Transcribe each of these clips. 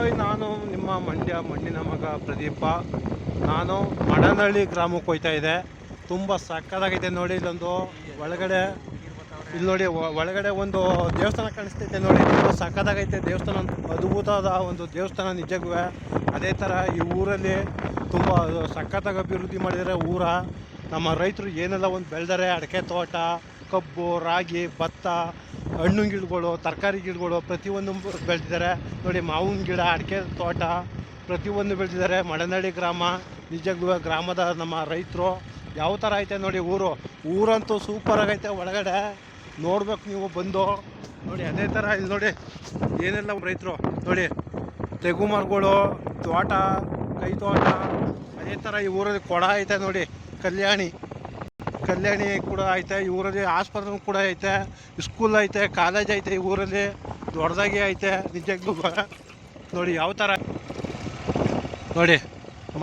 Hi, ನಾನು ನಿಮ್ಮ ಮಂಡ್ಯ ಮಣ್ಣಿನ ಮಗ ಪ್ರದೀಪ. ನಾನು ಮಡನಹಳ್ಳಿ ಗ್ರಾಮಕ್ಕೆ ಹೋಗ್ತಾ ಇದೆ. ತುಂಬ ಸಕ್ಕತ್ತಾಗೈತೆ ನೋಡಿ. ಇಲ್ಲೊಂದು ಒಳಗಡೆ ಇಲ್ಲಿ ನೋಡಿ, ಒಳಗಡೆ ಒಂದು ದೇವಸ್ಥಾನ ಕಾಣಿಸ್ತೈತೆ ನೋಡಿ. ತುಂಬ ಸಕ್ಕತ್ತಾಗೈತೆ ದೇವಸ್ಥಾನ, ಅದ್ಭುತವಾದ ಒಂದು ದೇವಸ್ಥಾನ ನಿಜಕ್ಕೂ. ಅದೇ ಥರ ಈ ಊರಲ್ಲಿ ತುಂಬ ಸಕ್ಕತ್ತಾಗಿ ಅಭಿವೃದ್ಧಿ ಮಾಡಿದರೆ ಊರ. ನಮ್ಮ ರೈತರು ಏನೆಲ್ಲ ಒಂದು ಬೆಳೆದಾರೆ, ಅಡಿಕೆ ತೋಟ, ಕಬ್ಬು, ರಾಗಿ, ಭತ್ತ, ಹಣ್ಣು ಗಿಡಗಳು, ತರಕಾರಿ ಗಿಡಗಳು ಪ್ರತಿಯೊಂದು ಬೆಳೆದಿದ್ದಾರೆ ನೋಡಿ. ಮಾವಿನ ಗಿಡ, ಅಡಿಕೆ ತೋಟ ಪ್ರತಿಯೊಂದು ಬೆಳೆದಿದ್ದಾರೆ. ಮಡನಹಳ್ಳಿ ಗ್ರಾಮ ನಿಜಕ್ಕೂ ಗ್ರಾಮದ ನಮ್ಮ ರೈತರು ಯಾವ ಥರ ಐತೆ ನೋಡಿ. ಊರಂತೂ ಸೂಪರಾಗೈತೆ. ಒಳಗಡೆ ನೋಡ್ಬೇಕು ನೀವು ಬಂದು ನೋಡಿ. ಅದೇ ಥರ ಇಲ್ಲಿ ನೋಡಿ ಏನೆಲ್ಲ ರೈತರು ನೋಡಿ, ತೆಗು ಮರಗಳು, ತೋಟ, ಕೈ ತೋಟ. ಅದೇ ಥರ ಈ ಊರಲ್ಲಿ ಕೊಡ ಐತೆ ನೋಡಿ. ಕಲ್ಯಾಣಿ ಕೂಡ ಐತೆ ಈ ಊರಲ್ಲಿ. ಆಸ್ಪತ್ರೆ ಕೂಡ ಐತೆ, ಸ್ಕೂಲ್ ಐತೆ, ಕಾಲೇಜ್ ಐತೆ ಈ ಊರಲ್ಲಿ. ದೊಡ್ಡದಾಗಿ ಐತೆ ನಿಜಕ್ಕೂ ನೋಡಿ. ಯಾವ ಥರ ನೋಡಿ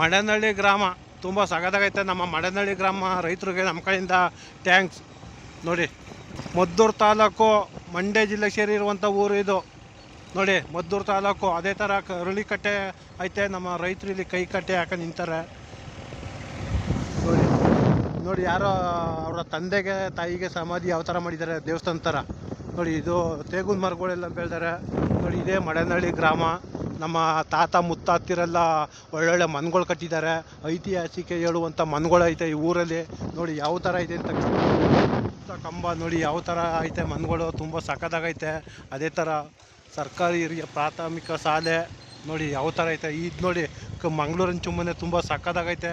ಮಡನಹಳ್ಳಿ ಗ್ರಾಮ ತುಂಬ ಸಗದಾಗೈತೆ. ನಮ್ಮ ಮಡನಹಳ್ಳಿ ಗ್ರಾಮ ರೈತರಿಗೆ ನಮ್ಮ ಕಡೆಯಿಂದ ಥ್ಯಾಂಕ್ಸ್ ನೋಡಿ. ಮದ್ದೂರು ತಾಲೂಕು, ಮಂಡ್ಯ ಜಿಲ್ಲೆ ಸೇರಿರುವಂಥ ಊರು ಇದು ನೋಡಿ, ಮದ್ದೂರು ತಾಲೂಕು. ಅದೇ ಥರ ಕರಳಿಕಟ್ಟೆ ಐತೆ. ನಮ್ಮ ರೈತರು ಇಲ್ಲಿ ಕೈ ಕಟ್ಟೆ ಹಾಕೊಂಡು ನಿಂತಾರೆ ನೋಡಿ. ಯಾರೋ ಅವರ ತಂದೆಗೆ ತಾಯಿಗೆ ಸಮಾಧಿ ಯಾವ ಥರ ಮಾಡಿದ್ದಾರೆ, ದೇವಸ್ಥಾನ ಥರ ನೋಡಿ. ಇದು ತೇಗುನ ಮರಗಳೆಲ್ಲ ಬೆಳೆದಾರೆ ನೋಡಿ. ಇದೇ ಮಡನಹಳ್ಳಿ ಗ್ರಾಮ. ನಮ್ಮ ತಾತ ಮುತ್ತಾತಿರೆಲ್ಲ ಒಳ್ಳೊಳ್ಳೆ ಮನೆಗಳು ಕಟ್ಟಿದ್ದಾರೆ. ಐತಿಹಾಸಿಕ ಹೇಳುವಂಥ ಮನೆಗಳು ಐತೆ ಈ ಊರಲ್ಲಿ ನೋಡಿ. ಯಾವ ಥರ ಐತೆ ಅಂತ ಕಂಬ ನೋಡಿ, ಯಾವ ಥರ ಐತೆ ಮನೆಗಳು. ತುಂಬ ಸಕ್ಕತ್ತಾಗೈತೆ. ಅದೇ ಥರ ಸರ್ಕಾರಿ ಹಿರಿಯ ಪ್ರಾಥಮಿಕ ಶಾಲೆ ನೋಡಿ ಯಾವ ಥರ ಐತೆ. ಇದು ನೋಡಿ ಮಂಗಳೂರಿನ ಚುಮ್ಮನೆ ತುಂಬ ಸಕ್ಕತ್ತಾಗೈತೆ.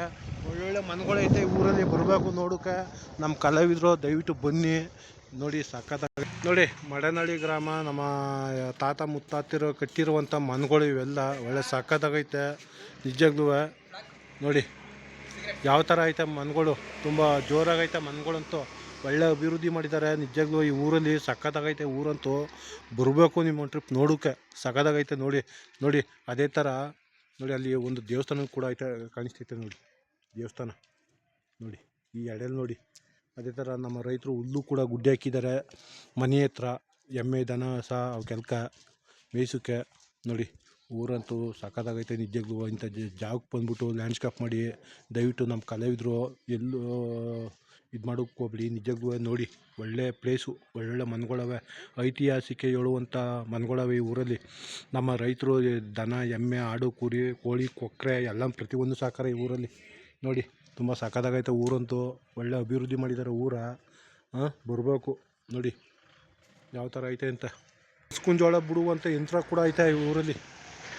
ಒಳ್ಳೊಳ್ಳೆ ಮನೆಗಳೈತೆ ಈ ಊರಲ್ಲಿ. ಬರಬೇಕು ನೋಡೋಕೆ ನಮ್ಮ ಕಲಾವಿದರು, ದಯವಿಟ್ಟು ಬನ್ನಿ ನೋಡಿ. ಸಕ್ಕತ್ತಾಗ ನೋಡಿ ಮಡನಹಳ್ಳಿ ಗ್ರಾಮ. ನಮ್ಮ ತಾತ ಮುತ್ತಾತಿರು ಕಟ್ಟಿರುವಂಥ ಮನೆಗಳು ಇವೆಲ್ಲ ಒಳ್ಳೆ ಸಕ್ಕತ್ತಾಗೈತೆ ನಿಜವಾಗ್ಲೂ ನೋಡಿ. ಯಾವ ಥರ ಐತೆ ಮನೆಗಳು, ತುಂಬ ಜೋರಾಗೈತೆ ಮನೆಗಳಂತೂ. ಒಳ್ಳೆ ಅಭಿವೃದ್ಧಿ ಮಾಡಿದ್ದಾರೆ ನಿಜವಾಗ್ಲೂ ಈ ಊರಲ್ಲಿ. ಸಕ್ಕತ್ತಾಗೈತೆ ಊರಂತೂ. ಬರಬೇಕು ನಿಮ್ಮ ಟ್ರಿಪ್ ನೋಡೋಕೆ, ಸಕ್ಕತ್ತಾಗೈತೆ ನೋಡಿ. ಅದೇ ಥರ ನೋಡಿ, ಅಲ್ಲಿ ಒಂದು ದೇವಸ್ಥಾನ ಕೂಡ ಐತೆ, ಕಾಣಿಸ್ತೈತೆ ನೋಡಿ ದೇವಸ್ಥಾನ ನೋಡಿ ಈ ಎಡೆಯಲ್ಲಿ ನೋಡಿ. ಅದೇ ಥರ ನಮ್ಮ ರೈತರು ಹುಲ್ಲು ಕೂಡ ಗುಡ್ಡೆ ಹಾಕಿದ್ದಾರೆ ಮನೆ ಹತ್ರ. ಎಮ್ಮೆ, ದನ, ಹಸ ಅವಕ್ಕೆಲ್ಕ ಮೇಯ್ಸೋಕ್ಕೆ ನೋಡಿ. ಊರಂತೂ ಸಕ್ಕತ್ತಾಗೈತೆ ನಿಜವಾಗ್ಲೂ. ಇಂಥ ಜಾಗಕ್ಕೆ ಬಂದ್ಬಿಟ್ಟು ಲ್ಯಾಂಡ್ಸ್ಕೇಪ್ ಮಾಡಿ ದಯವಿಟ್ಟು ನಮ್ಮ ಕಲಾವಿದರು ಎಲ್ಲೂ ಇದು ಮಾಡೋಕ್ಕೆ ಹೋಗ್ಬಿಡಿ ನಿಜವಾಗ್ಲೂ ನೋಡಿ. ಒಳ್ಳೆ ಪ್ಲೇಸು, ಒಳ್ಳೊಳ್ಳೆ ಮನೆಗಳವೆ, ಐತಿಹಾಸಿಕ ಹೇಳುವಂಥ ಮನೆಗಳವೆ ಈ ಊರಲ್ಲಿ. ನಮ್ಮ ರೈತರು ದನ, ಎಮ್ಮೆ, ಆಡು, ಕುರಿ, ಕೋಳಿ, ಕೊಕ್ಕರೆ ಎಲ್ಲ ಪ್ರತಿಯೊಂದು ಸಾಕಾರ ಈ ಊರಲ್ಲಿ ನೋಡಿ. ತುಂಬ ಸಕ್ಕತ್ತಾಗೈತೆ ಊರಂತೂ. ಒಳ್ಳೆ ಅಭಿವೃದ್ಧಿ ಮಾಡಿದ್ದಾರೆ ಊರ. ಬರಬೇಕು ನೋಡಿ ಯಾವ ಥರ ಐತೆ ಅಂತ. ಮುಸ್ಕಿನ ಜೋಳ ಬಿಡುವಂಥ ಯಂತ್ರ ಕೂಡ ಐತೆ ಈ ಊರಲ್ಲಿ.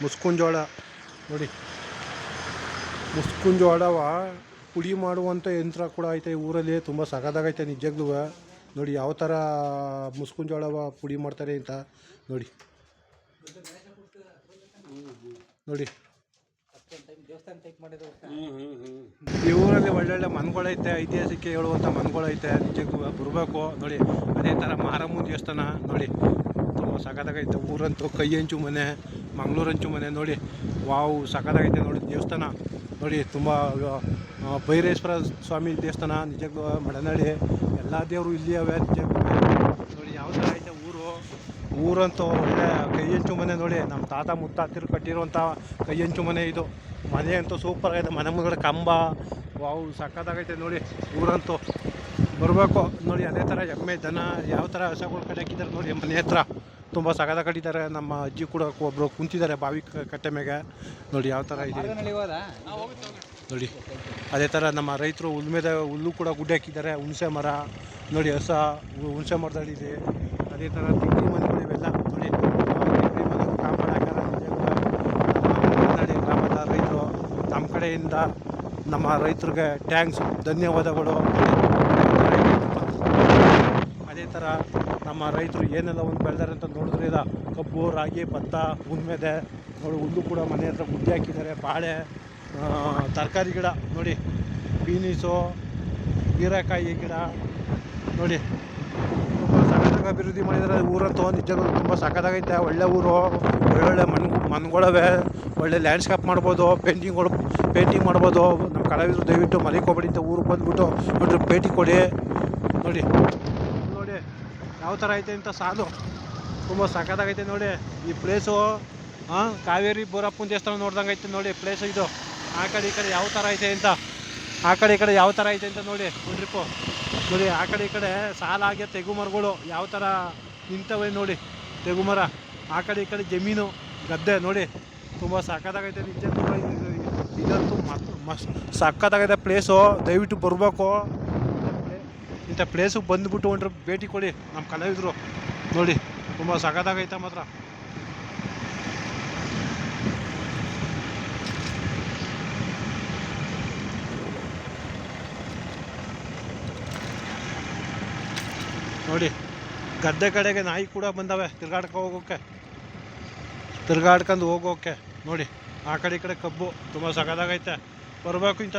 ಮುಸ್ಕಿನ ಜೋಳ ನೋಡಿ, ಮುಸ್ಕಿನ ಜೋಳವ ಪುಡಿ ಮಾಡುವಂಥ ಯಂತ್ರ ಕೂಡ ಐತೆ ಈ ಊರಲ್ಲಿ. ತುಂಬ ಸಕ್ಕತ್ತಾಗೈತೆ ನಿಜವಾಗ್ಲೂ ನೋಡಿ. ಯಾವ ಥರ ಮುಸ್ಕಿನ ಜೋಳವ ಪುಡಿ ಮಾಡ್ತಾರೆ ಅಂತ ನೋಡಿ. ಈ ಊರಲ್ಲಿ ಒಳ್ಳೊಳ್ಳೆ ಮನೆಗಳೈತೆ, ಐತಿಹಾಸಿಕ ಹೇಳುವಂಥ ಮನೆಗಳೈತೆ ನಿಜಕ್ಕೂ. ಬರಬೇಕು ನೋಡಿ. ಅದೇ ಥರ ಮಾರಮ್ಮನ ದೇವಸ್ಥಾನ ನೋಡಿ, ತುಂಬ ಸಕ್ಕತ್ತಾಗೈತೆ ಊರಂತೂ. ಕೈ ಹಂಚು ಮನೆ, ಮಂಗಳೂರು ಹಂಚು ಮನೆ ನೋಡಿ. ವಾವ್, ಸಕ್ಕತ್ತಾಗೈತೆ ನೋಡಿ ದೇವಸ್ಥಾನ ನೋಡಿ. ತುಂಬ ಭೈರೇಶ್ವರ ಸ್ವಾಮಿ ದೇವಸ್ಥಾನ ನಿಜಕ್ಕೂ. ಮಡನಹಳ್ಳಿ ಎಲ್ಲ ದೇವರು ಇಲ್ಲಿ ಅವೆ ನಿಜಕ್ಕೂ ನೋಡಿ. ಯಾವ ಥರ ಐತೆ ಊರಂತೂ. ಒಳ್ಳೆ ಕೈ ಹಂಚು ಮನೆ ನೋಡಿ. ನಮ್ಮ ತಾತ ಮುತ್ತಾತಿರು ಕಟ್ಟಿರುವಂಥ ಕೈ ಹಂಚು ಮನೆ ಇದು. ಮನೆ ಅಂತೂ ಸೂಪರ್ ಆಗೈತೆ. ಮನೆ ಮುಂದೆ ಕಂಬ, ವಾವ್, ಸಕ್ಕತ್ತಾಗೈತೆ ನೋಡಿ ಊರಂತೂ. ಬರಬೇಕು ನೋಡಿ. ಅದೇ ಥರ ಎಮ್ಮೆ, ದನ ಯಾವ ಥರ ಹಸಗಳು ಕಡೆ ಹಾಕಿದ್ದಾರೆ ನೋಡಿ ಮನೆ ಹತ್ರ. ತುಂಬ ಸಗದ ಕಟ್ಟಿದ್ದಾರೆ. ನಮ್ಮ ಅಜ್ಜಿ ಕೂಡ ಒಬ್ಬರು ಕುಂತಿದ್ದಾರೆ ಬಾವಿ ಕಟ್ಟೆ ಮೇಲೆ ನೋಡಿ. ಯಾವ ಥರ ಇದೆ ನೋಡಿ. ಅದೇ ಥರ ನಮ್ಮ ರೈತರು ಹುಲ್ಲು ಕೂಡ ಗುಡ್ಡೆ ಹಾಕಿದ್ದಾರೆ. ಹುಣಸೆ ಮರ ನೋಡಿ, ಹುಣಸೆ ಮರದಲ್ಲಿದೆ. ಅದೇ ಥರ ತಿಂಡಿ ಮನೆಗಳು ಇವೆಲ್ಲ ನೋಡಿ. ತಿಂಡಿ ಮನೆ ಕಾಪಾಡಾಕಾರ ನಮ್ಮ ಗ್ರಾಮದ ರೈತರು. ನಮ್ಮ ಕಡೆಯಿಂದ ನಮ್ಮ ರೈತರಿಗೆ ಥ್ಯಾಂಕ್ಸ್, ಧನ್ಯವಾದಗಳು. ಅದೇ ಥರ ನಮ್ಮ ರೈತರು ಏನೆಲ್ಲ ಒಂದು ಬೆಳೆದಾರೆ ಅಂತ ನೋಡಿದ್ರೆ, ಇಲ್ಲ ಕಬ್ಬು, ರಾಗಿ, ಭತ್ತ, ಉಣ್ಮೆದೆ ನೋಡಿ. ಹುಲ್ಲು ಕೂಡ ಮನೆ ಹತ್ರ ಗುಡ್ಡೆ ಹಾಕಿದ್ದಾರೆ. ಬಾಳೆ, ತರಕಾರಿ ಗಿಡ ನೋಡಿ, ಬೀನೀಸು, ಹೀರೆಕಾಯಿ ಗಿಡ ನೋಡಿ. ತುಂಬ ಸಕ್ಕತ್ತಾಗಿ ಅಭಿವೃದ್ಧಿ ಮಾಡಿದ್ದಾರೆ ಊರಂತೂ ನಿಜಕ್ಕೂ. ತುಂಬ ಸಕ್ಕತ್ತಾಗೈತೆ. ಒಳ್ಳೆ ಊರು, ಒಳ್ಳೊಳ್ಳೆ ಮನೆಗಳವೆ. ಒಳ್ಳೆ ಲ್ಯಾಂಡ್ಸ್ಕೇಪ್ ಮಾಡ್ಬೋದು, ಪೇಂಟಿಂಗ್ ಮಾಡ್ಬೋದು. ನಮ್ಮ ಕಲಾವಿದರು ದಯವಿಟ್ಟು ಮಲಿಕೋಬೇಡಿ ಅಂತ ಊರಿಗೆ ಬಂದುಬಿಟ್ಟು ನೋಡ್ರಿ ಭೇಟಿ ಕೊಡಿ ನೋಡಿ. ಯಾವ ಥರ ಐತೆ ಅಂತ ಸಾಲು. ತುಂಬ ಸಕ್ಕತ್ತಾಗೈತೆ ನೋಡಿ ಈ ಪ್ಲೇಸು. ಹಾಂ, ಕಾವೇರಿ ಬೋರಪ್ಪನ ದೇವಸ್ಥಾನ ನೋಡ್ದಂಗೆ ಐತೆ ನೋಡಿ ಪ್ಲೇಸ್ ಇದು. ಆ ಕಡೆ ಈ ಕಡೆ ಯಾವ ಥರ ಐತೆ ಅಂತ, ಆ ಕಡೆ ಈ ಕಡೆ ಯಾವ ಥರ ಐತೆ ಅಂತ ನೋಡಿ ಒಂದು ಟ್ರಿಪ್ಪು ನೋಡಿ. ಆ ಕಡೆ ಈ ಕಡೆ ಸಾಲಾಗಿ ತೆಗು ಮರಗಳು ಯಾವ ಥರ ನಿಂತವೆ ನೋಡಿ, ತೆಗು ಮರ. ಆ ಕಡೆ ಈ ಕಡೆ ಜಮೀನು ಗದ್ದೆ ನೋಡಿ, ತುಂಬ ಸಖತ್ತಾಗೈತೆ ನಿಜ. ಇದಂತೂ ಮಸ್ತ್ ಸಖತ್ತಾಗೈತೆ ಪ್ಲೇಸು, ದಯವಿಟ್ಟು ಬರಬೇಕು. ಇಂಥ ಪ್ಲೇಸಿಗೆ ಬಂದುಬಿಟ್ಟು ಒಂದ್ರ ಭೇಟಿ ಕೊಡಿ ನಮ್ಮ ಕಲಾವಿದರು ನೋಡಿ, ತುಂಬ ಸಖತ್ತಾಗೈತೆ ಮಾತ್ರ. ನೋಡಿ ಗದ್ದೆ ಕಡೆಗೆ ನಾಯಿ ಕೂಡ ಬಂದವೆ ತಿರ್ಗಾಡ್ಕೊಂಡು ಹೋಗೋಕೆ ನೋಡಿ. ಆ ಕಡೆ ಈ ಕಡೆ ಕಬ್ಬು ತುಂಬ ಸಖತ್ತಾಗೈತೆ, ಬರಬೇಕು ಇಂಥ